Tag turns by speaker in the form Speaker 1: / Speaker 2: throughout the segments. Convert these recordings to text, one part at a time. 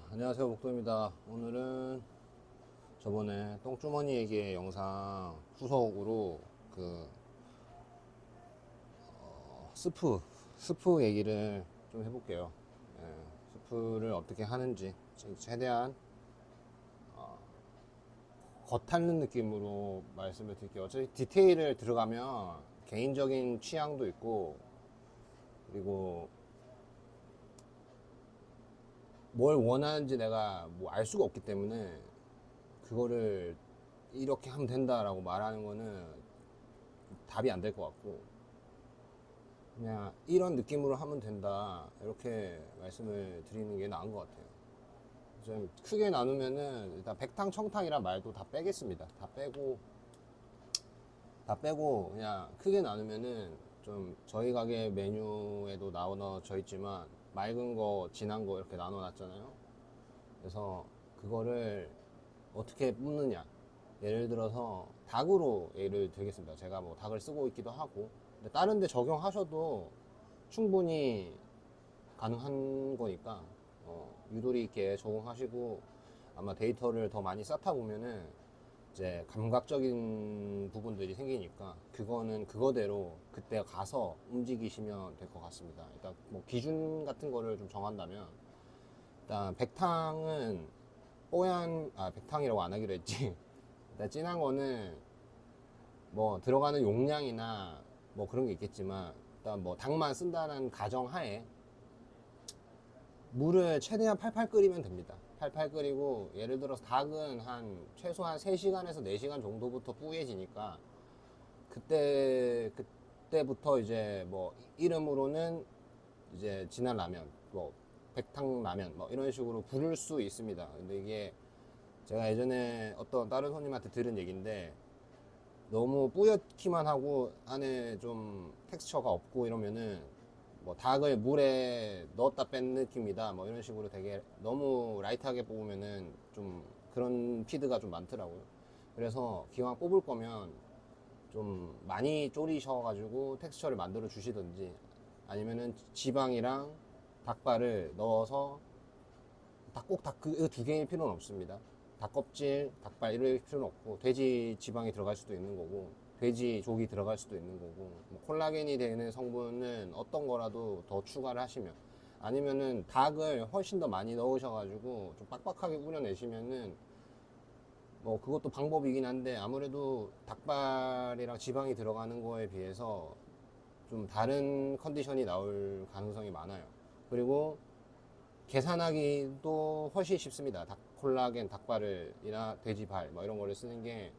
Speaker 1: 안녕하세요, 목도입니다. 오늘은 저번에 똥주머니 얘기의 영상 후속으로 스프 얘기를 좀 해볼게요. 예, 스프를 어떻게 하는지 최대한 겉핥는 느낌으로 말씀을 드릴게요. 어차피 디테일을 들어가면 개인적인 취향도 있고, 그리고 뭘 원하는지 내가 뭐 알 수가 없기 때문에 그거를 이렇게 하면 된다라고 말하는 거는 답이 안 될 것 같고, 그냥 이런 느낌으로 하면 된다 이렇게 말씀을 드리는 게 나은 것 같아요. 좀 크게 나누면은 일단 백탕 청탕이란 말도 다 빼겠습니다. 다 빼고 그냥 크게 나누면은, 좀 저희 가게 메뉴에도 나눠져 있지만 맑은 거 진한 거 이렇게 나눠 놨잖아요. 그래서 그거를 어떻게 뽑느냐, 예를 들어서 닭으로 예를 들겠습니다. 제가 뭐 닭을 쓰고 있기도 하고, 근데 다른 데 적용하셔도 충분히 가능한 거니까 유도리 있게 적용하시고, 아마 데이터를 더 많이 쌓다 보면은 이제 감각적인 부분들이 생기니까 그거는 그거대로 그때 가서 움직이시면 될 것 같습니다. 일단 뭐 기준 같은 거를 좀 정한다면, 일단 백탕은 백탕이라고 안 하기로 했지. 일단 진한 거는 뭐 들어가는 용량이나 뭐 그런 게 있겠지만, 일단 뭐 닭만 쓴다는 가정하에 물을 최대한 팔팔 끓이면 됩니다. 팔팔 끓이고, 예를 들어서 닭은 최소한 3시간에서 4시간 정도부터 뿌얘지니까, 그때부터 이제 뭐 이름으로는 이제 진한 라면, 뭐 백탕 라면 뭐 이런 식으로 부를 수 있습니다. 근데 이게 제가 예전에 어떤 다른 손님한테 들은 얘기인데, 너무 뿌옇기만 하고 안에 좀 텍스처가 없고 이러면은 뭐 닭을 물에 넣었다 뺀 느낌이다 뭐 이런 식으로 되게 너무 라이트하게 뽑으면은 좀 그런 피드가 좀 많더라고요. 그래서 기왕 뽑을 거면 좀 많이 졸이셔가지고 텍스처를 만들어 주시든지, 아니면은 지방이랑 닭발을 넣어서, 꼭 닭 그 두 개일 필요는 없습니다. 닭껍질, 닭발 이럴 필요는 없고, 돼지 지방이 들어갈 수도 있는 거고, 돼지 족이 들어갈 수도 있는 거고, 뭐 콜라겐이 되는 성분은 어떤 거라도 더 추가를 하시면, 아니면은 닭을 훨씬 더 많이 넣으셔가지고 좀 빡빡하게 우려내시면은 뭐 그것도 방법이긴 한데, 아무래도 닭발이랑 지방이 들어가는 거에 비해서 좀 다른 컨디션이 나올 가능성이 많아요. 그리고 계산하기도 훨씬 쉽습니다. 콜라겐 닭발이나 돼지발 뭐 이런 거를 쓰는 게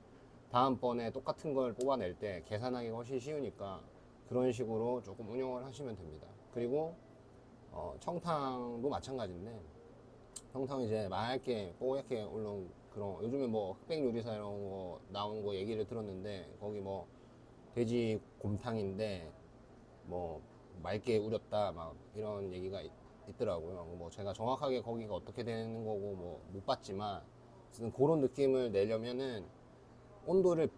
Speaker 1: 다음번에 똑같은 걸 뽑아낼 때 계산하기가 훨씬 쉬우니까 그런 식으로 조금 운영을 하시면 됩니다. 그리고 청탕도 마찬가지인데, 청탕 이제 맑게 뽀얗게 올라온 그런, 요즘에 뭐 흑백 요리사 이런 거 나온 거 얘기를 들었는데, 거기 뭐 돼지 곰탕인데 뭐 맑게 우렸다 막 이런 얘기가 있더라고요. 뭐 제가 정확하게 거기가 어떻게 되는 거고 뭐 못 봤지만, 그런 느낌을 내려면은 온도를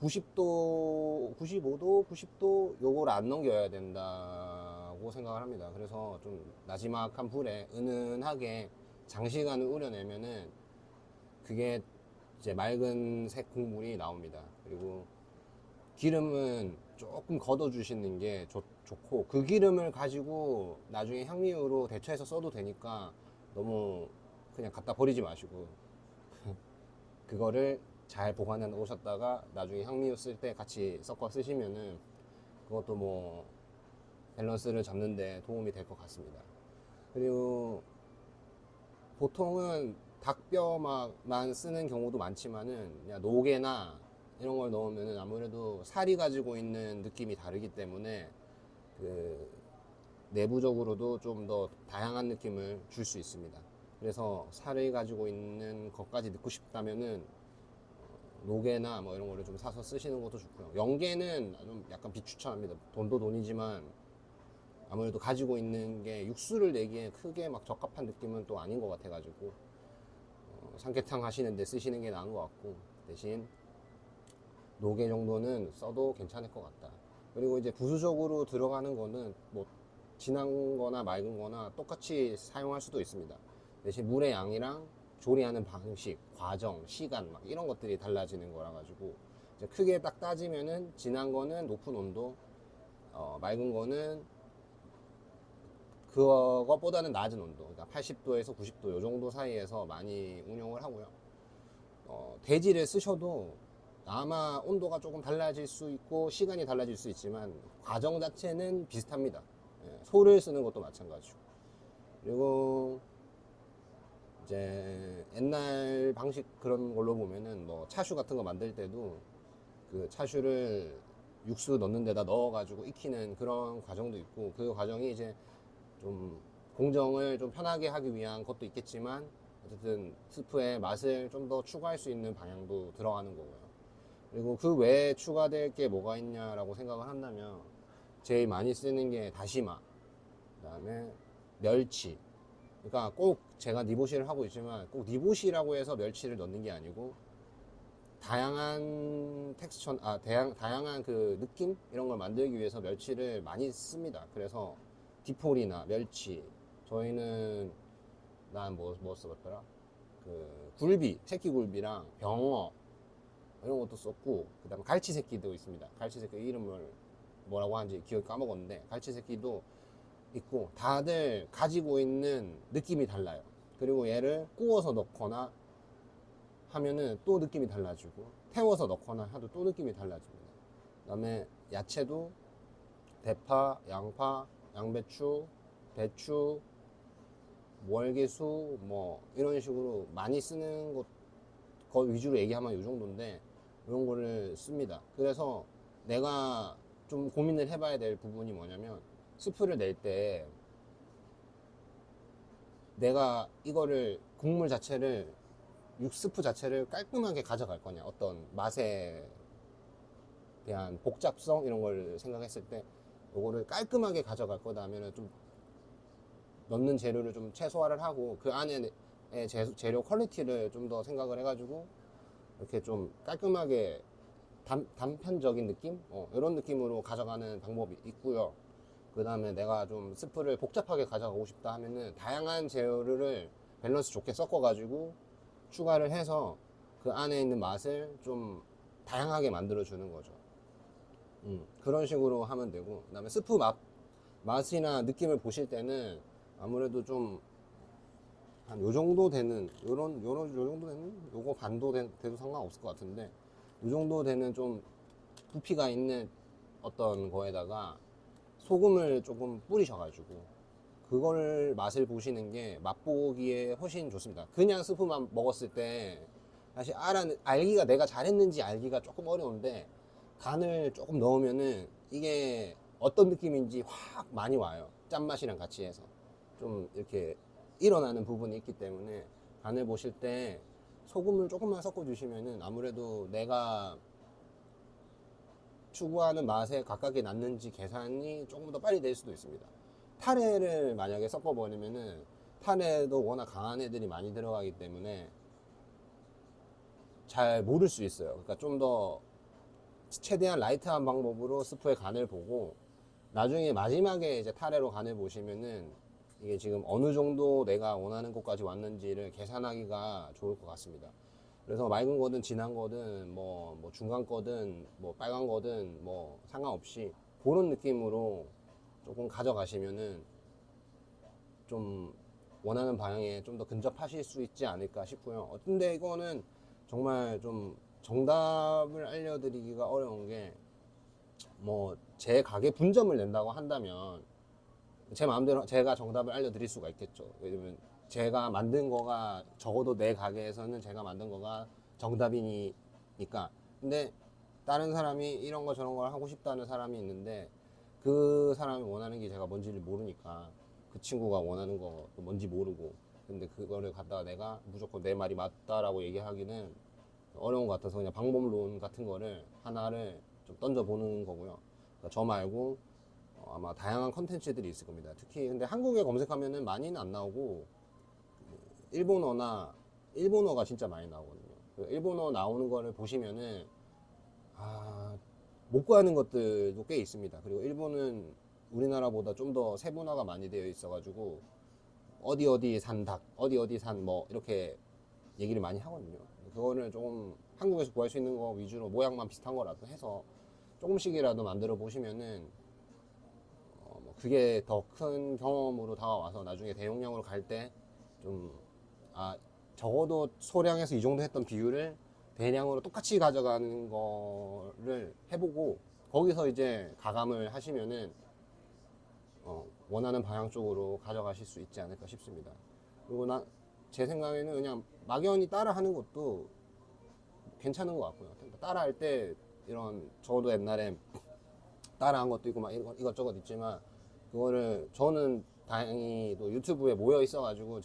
Speaker 1: 90도, 95도, 90도 요걸 안 넘겨야 된다고 생각을 합니다. 그래서 좀 나지막한 불에 은은하게 장시간을 우려내면은 그게 이제 맑은 색 국물이 나옵니다. 그리고 기름은 조금 걷어 주시는 게 좋고, 그 기름을 가지고 나중에 향미유로 대처해서 써도 되니까 너무 그냥 갖다 버리지 마시고 그거를 잘 보관해 놓으셨다가 나중에 향미유 쓸 때 같이 섞어 쓰시면은 그것도 뭐 밸런스를 잡는데 도움이 될 것 같습니다. 그리고 보통은 닭뼈만 쓰는 경우도 많지만은, 그냥 노게나 이런 걸 넣으면은 아무래도 살이 가지고 있는 느낌이 다르기 때문에 그 내부적으로도 좀 더 다양한 느낌을 줄 수 있습니다. 그래서 살을 가지고 있는 것까지 넣고 싶다면은 노게나 뭐 이런 거를 좀 사서 쓰시는 것도 좋고요. 영게는 좀 약간 비추천합니다. 돈도 돈이지만 아무래도 가지고 있는 게 육수를 내기에 크게 막 적합한 느낌은 또 아닌 것 같아가지고 삼계탕 하시는데 쓰시는 게 나은 것 같고, 대신 노게 정도는 써도 괜찮을 것 같다. 그리고 이제 부수적으로 들어가는 거는 뭐 진한 거나 맑은 거나 똑같이 사용할 수도 있습니다. 대신 물의 양이랑 조리하는 방식, 과정, 시간 막 이런 것들이 달라지는 거라 가지고 이제 크게 딱 따지면은 진한 거는 높은 온도, 맑은 거는 그것보다는 낮은 온도, 그러니까 80도에서 90도 요 정도 사이에서 많이 운용을 하고요. 대지를 쓰셔도 아마 온도가 조금 달라질 수 있고 시간이 달라질 수 있지만 과정 자체는 비슷합니다. 예, 소를 쓰는 것도 마찬가지고. 그리고 이제 옛날 방식 그런 걸로 보면은 뭐 차슈 같은 거 만들 때도 그 차슈를 육수 넣는 데다 넣어가지고 익히는 그런 과정도 있고, 그 과정이 이제 좀 공정을 좀 편하게 하기 위한 것도 있겠지만 어쨌든 스프의 맛을 좀 더 추가할 수 있는 방향도 들어가는 거고요. 그리고 그 외에 추가될 게 뭐가 있냐라고 생각을 한다면 제일 많이 쓰는 게 다시마, 그 다음에 멸치. 그러니까 꼭 제가 니보시를 하고 있지만 꼭 니보시라고 해서 멸치를 넣는 게 아니고 다양한 텍스처, 다양한 그 느낌 이런 걸 만들기 위해서 멸치를 많이 씁니다. 그래서 디폴이나 멸치, 저희는 난 뭐 써봤더라? 그 굴비, 새끼 굴비랑 병어 이런 것도 썼고, 그 다음에 갈치 새끼도 있습니다. 갈치 새끼 이름을 뭐라고 하는지 기억 까먹었는데 갈치 새끼도 있고, 다들 가지고 있는 느낌이 달라요. 그리고 얘를 구워서 넣거나 하면은 또 느낌이 달라지고, 태워서 넣거나 해도 또 느낌이 달라집니다. 그 다음에 야채도 대파, 양파, 양배추, 배추, 월계수 뭐 이런 식으로 많이 쓰는 것 위주로 얘기하면 이 정도인데 이런 거를 씁니다. 그래서 내가 좀 고민을 해봐야 될 부분이 뭐냐면, 스프를 낼 때 내가 이거를 국물 자체를, 육스프 자체를 깔끔하게 가져갈 거냐, 어떤 맛에 대한 복잡성 이런 걸 생각했을 때 이거를 깔끔하게 가져갈 거다 하면은 좀 넣는 재료를 좀 최소화를 하고 그 안에 재료 퀄리티를 좀 더 생각을 해가지고 이렇게 좀 깔끔하게 단편적인 느낌? 이런 느낌으로 가져가는 방법이 있고요. 그 다음에 내가 좀 스프를 복잡하게 가져가고 싶다 하면은 다양한 재료를 밸런스 좋게 섞어가지고 추가를 해서 그 안에 있는 맛을 좀 다양하게 만들어 주는 거죠. 그런 식으로 하면 되고, 그 다음에 스프 맛이나 느낌을 보실 때는 아무래도 좀 한 요 정도 되는, 요 정도 되는, 요거 반도 돼도 상관없을 것 같은데, 요 정도 되는 좀 부피가 있는 어떤 거에다가 소금을 조금 뿌리셔가지고 그걸 맛을 보시는 게 맛보기에 훨씬 좋습니다. 그냥 스프만 먹었을 때 사실 알기가, 내가 잘했는지 알기가 조금 어려운데 간을 조금 넣으면은 이게 어떤 느낌인지 확 많이 와요. 짠맛이랑 같이 해서 좀 이렇게 일어나는 부분이 있기 때문에 간을 보실 때 소금을 조금만 섞어 주시면은 아무래도 내가 추구하는 맛에 가깝게 났는지 계산이 조금 더 빨리 될 수도 있습니다. 타레를 만약에 섞어버리면은, 타레도 워낙 강한 애들이 많이 들어가기 때문에 잘 모를 수 있어요. 그러니까 좀 더 최대한 라이트한 방법으로 스프의 간을 보고 나중에 마지막에 이제 타레로 간을 보시면은 이게 지금 어느 정도 내가 원하는 곳까지 왔는지를 계산하기가 좋을 것 같습니다. 그래서 맑은 거든 진한 거든 뭐 중간 거든 뭐 빨간 거든 뭐 상관없이 그런 느낌으로 조금 가져가시면은 좀 원하는 방향에 좀 더 근접하실 수 있지 않을까 싶고요. 근데 이거는 정말 좀 정답을 알려드리기가 어려운 게, 뭐 제 가게 분점을 낸다고 한다면 제 마음대로 제가 정답을 알려드릴 수가 있겠죠. 왜냐면 제가 만든 거가, 적어도 내 가게에서는 제가 만든 거가 정답이니까. 근데 다른 사람이 이런 거 저런 걸 하고 싶다는 사람이 있는데 그 사람이 원하는 게 제가 뭔지를 모르니까, 그 친구가 원하는 거 뭔지 모르고, 근데 그거를 갖다가 내가 무조건 내 말이 맞다라고 얘기하기는 어려운 것 같아서 그냥 방법론 같은 거를 하나를 좀 던져보는 거고요. 그러니까 저 말고 아마 다양한 컨텐츠들이 있을 겁니다. 특히 근데 한국에 검색하면은 많이는 안 나오고, 일본어가 진짜 많이 나오거든요. 그 일본어 나오는 거를 보시면은 못 구하는 것들도 꽤 있습니다. 그리고 일본은 우리나라보다 좀 더 세분화가 많이 되어 있어가지고 어디 어디 산 닭, 어디 어디 산 뭐 이렇게 얘기를 많이 하거든요. 그거를 조금 한국에서 구할 수 있는 거 위주로 모양만 비슷한 거라도 해서 조금씩이라도 만들어 보시면은 뭐 그게 더 큰 경험으로 다가와서 나중에 대용량으로 갈 때 좀 적어도 소량에서 이 정도 했던 비율을 대량으로 똑같이 가져가는 거를 해보고 거기서 이제 가감을 하시면은 원하는 방향 쪽으로 가져가실 수 있지 않을까 싶습니다. 그리고 제 생각에는 그냥 막연히 따라 하는 것도 괜찮은 것 같고요. 따라 할 때 이런 저도 옛날에 따라 한 것도 있고 막 이것저것 있지만 그거를 저는 다행히 또 유튜브에 모여 있어가지고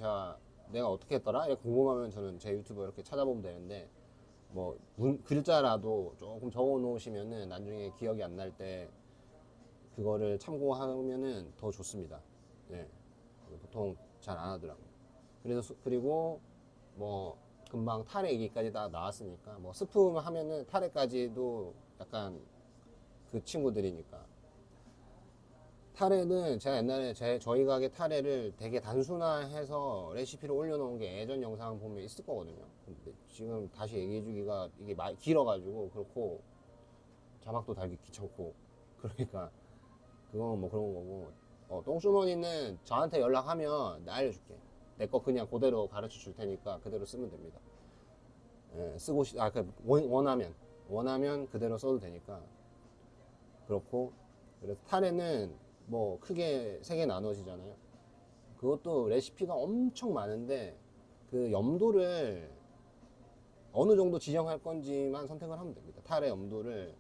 Speaker 1: 내가 어떻게 했더라? 이렇게 궁금하면 저는 제 유튜브 이렇게 찾아보면 되는데 뭐 글자라도 조금 적어 놓으시면은 나중에 기억이 안 날 때 그거를 참고하면은 더 좋습니다. 예. 보통 잘 안 하더라고요. 그리고 뭐 금방 타래 얘기까지 다 나왔으니까 뭐 스프 하면은 타래까지도 약간 그 친구들이니까 타래는 제가 옛날에 저희 가게 타래를 되게 단순화해서 레시피를 올려놓은 게 예전 영상 보면 있을 거거든요. 근데 지금 다시 얘기해주기가 이게 많이 길어가지고 그렇고 자막도 달기 귀찮고 그러니까 그건 뭐 그런 거고 똥주머니는 저한테 연락하면 나 알려줄게. 내 거 그냥 그대로 가르쳐 줄 테니까 그대로 쓰면 됩니다. 예, 원하면 그대로 써도 되니까 그렇고 그래서 타레는 뭐 크게 세 개 나눠지잖아요. 그것도 레시피가 엄청 많은데 그 염도를 어느 정도 지정할 건지만 선택을 하면 됩니다. 타레 염도를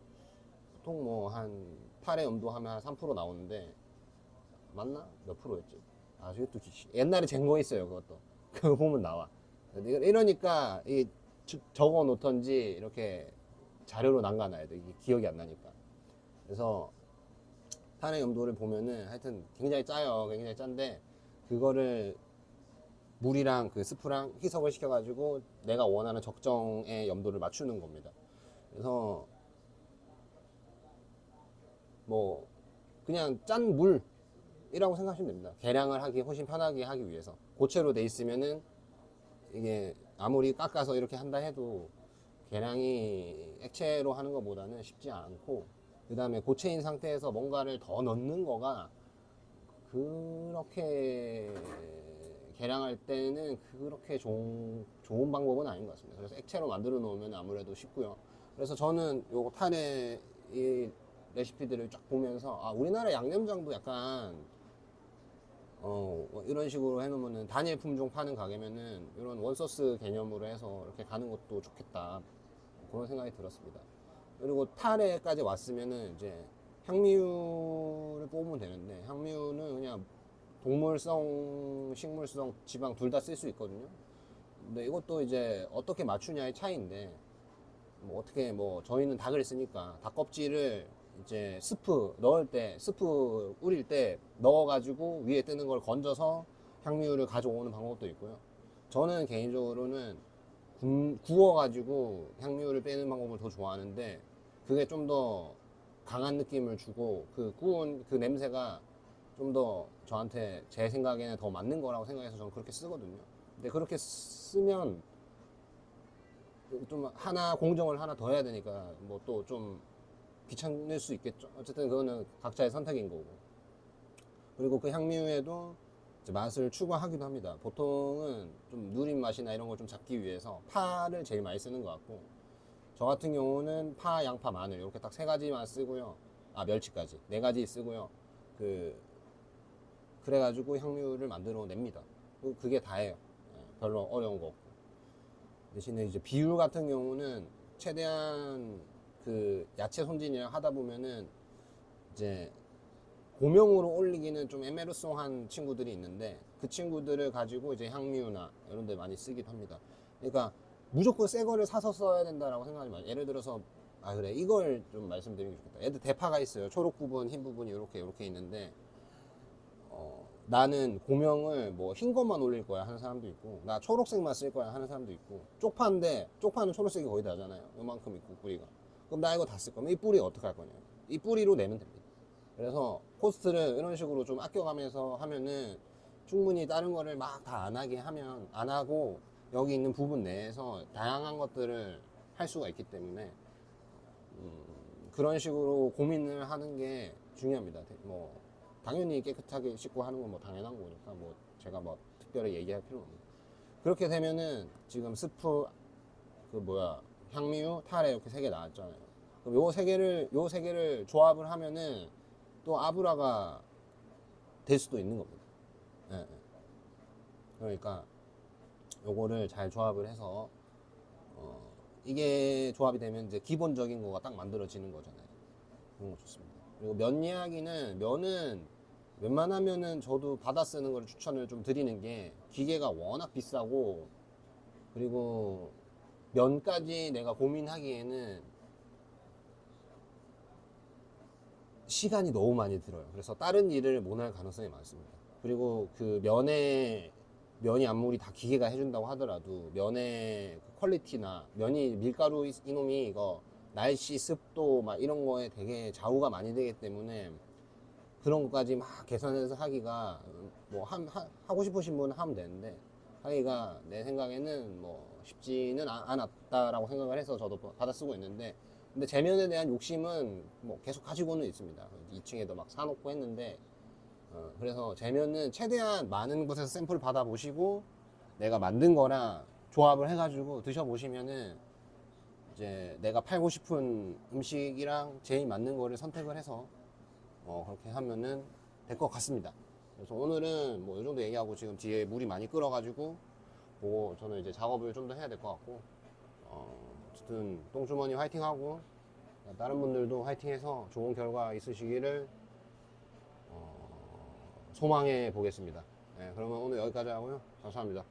Speaker 1: 보통 뭐 한 타레 염도 하면 한 3% 나오는데 맞나? 몇 프로였지? 이것도 옛날에 잰 거 있어요. 그것도 그거 보면 나와. 이러니까 적어 놓던지 이렇게 자료로 남겨놔야 돼. 이게 기억이 안 나니까. 그래서 탄의 염도를 보면은 하여튼 굉장히 짜요. 굉장히 짠데 그거를 물이랑 그 스프랑 희석을 시켜가지고 내가 원하는 적정의 염도를 맞추는 겁니다. 그래서 뭐 그냥 짠 물이라고 생각하시면 됩니다. 계량을 하기 훨씬 편하게 하기 위해서 고체로 돼 있으면은 이게 아무리 깎아서 이렇게 한다 해도 계량이 액체로 하는 것보다는 쉽지 않고 그 다음에 고체인 상태에서 뭔가를 더 넣는 거가 그렇게 계량할 때는 그렇게 좋은 방법은 아닌 것 같습니다. 그래서 액체로 만들어 놓으면 아무래도 쉽고요. 그래서 저는 요거 탄의 이 레시피들을 쫙 보면서 우리나라 양념장도 약간 뭐 이런 식으로 해놓으면은 단일 품종 파는 가게면은 이런 원소스 개념으로 해서 이렇게 가는 것도 좋겠다 그런 생각이 들었습니다. 그리고 타레까지 왔으면은 이제 향미유를 뽑으면 되는데 향미유는 그냥 동물성, 식물성, 지방 둘 다 쓸 수 있거든요. 근데 이것도 이제 어떻게 맞추냐의 차이인데 뭐 어떻게 뭐 저희는 닭을 쓰니까 닭 껍질을 이제 스프 우릴 때 넣어가지고 위에 뜨는 걸 건져서 향미유를 가져오는 방법도 있고요. 저는 개인적으로는 구워가지고 향미유를 빼는 방법을 더 좋아하는데 그게 좀 더 강한 느낌을 주고 그 구운 그 냄새가 좀 더 저한테 제 생각에는 더 맞는 거라고 생각해서 저는 그렇게 쓰거든요. 근데 그렇게 쓰면 좀 공정을 하나 더 해야 되니까 뭐 또 좀 귀찮을 수 있겠죠. 어쨌든 그거는 각자의 선택인 거고. 그리고 그 향미유에도 이제 맛을 추가하기도 합니다. 보통은 좀 누린 맛이나 이런 걸 좀 잡기 위해서 파를 제일 많이 쓰는 것 같고 저 같은 경우는 파, 양파, 마늘 이렇게 딱 세 가지만 쓰고요. 멸치까지 네 가지 쓰고요. 그래가지고 향미유를 만들어 냅니다. 그게 다예요. 별로 어려운 거 없고. 대신에 이제 비율 같은 경우는 최대한 그 야채 손질이랑 하다 보면은 이제 고명으로 올리기는 좀 애매로송한 친구들이 있는데 그 친구들을 가지고 이제 향미유나 이런 데 많이 쓰기도 합니다. 그러니까 무조건 새 거를 사서 써야 된다라고 생각하지 마요. 예를 들어서 그래 이걸 좀 말씀드리면 좋겠다. 얘들 대파가 있어요. 초록 부분, 흰 부분이 이렇게 있는데 나는 고명을 뭐 흰 것만 올릴 거야 하는 사람도 있고 나 초록색만 쓸 거야 하는 사람도 있고 쪽파인데 쪽파는 초록색이 거의 다잖아요. 요만큼 있고 뿌리가 그럼 나 이거 다 쓸 거면 이 뿌리 어떻게 할 거냐 이 뿌리로 내면 됩니다. 그래서 코스트를 이런 식으로 좀 아껴가면서 하면은 충분히 다른 거를 막 다 안 하게 하면 안 하고 여기 있는 부분 내에서 다양한 것들을 할 수가 있기 때문에 그런 식으로 고민을 하는 게 중요합니다. 뭐 당연히 깨끗하게 씻고 하는 건 뭐 당연한 거니까 뭐 제가 뭐 특별히 얘기할 필요는 없고 그렇게 되면은 지금 스프 그 뭐야 향미유 타레 이렇게 세 개 나왔잖아요. 그럼 요 세 개를 조합을 하면은 또 아브라가 될 수도 있는 겁니다. 예, 예. 그러니까 요거를 잘 조합을 해서 이게 조합이 되면 이제 기본적인 거가 딱 만들어지는 거잖아요. 그런 거 좋습니다. 그리고 면 이야기는 면은 웬만하면은 저도 받아 쓰는 걸 추천을 좀 드리는 게 기계가 워낙 비싸고 그리고 면까지 내가 고민하기에는 시간이 너무 많이 들어요. 그래서 다른 일을 못 할 가능성이 많습니다. 그리고 그 면이 아무리 다 기계가 해준다고 하더라도 면의 그 퀄리티나 면이 밀가루 이놈이 이거 날씨, 습도 막 이런 거에 되게 좌우가 많이 되기 때문에 그런 것까지 막 계산해서 하기가 뭐 하고 싶으신 분은 하면 되는데 하기가 내 생각에는 뭐 쉽지는 않았다라고 생각을 해서 저도 받아 쓰고 있는데 근데 제면에 대한 욕심은 뭐 계속 가지고는 있습니다. 2층에도 막 사놓고 했는데 그래서 제면은 최대한 많은 곳에서 샘플 받아보시고 내가 만든 거랑 조합을 해가지고 드셔보시면은 이제 내가 팔고 싶은 음식이랑 제일 맞는 거를 선택을 해서 그렇게 하면은 될 것 같습니다. 그래서 오늘은 뭐 이 정도 얘기하고 지금 뒤에 물이 많이 끓어가지고 뭐 저는 이제 작업을 좀 더 해야 될 것 같고 어쨌든 똥주머니 화이팅하고 다른 분들도 화이팅해서 좋은 결과 있으시기를 소망해 보겠습니다. 네, 그러면 오늘 여기까지 하고요. 감사합니다.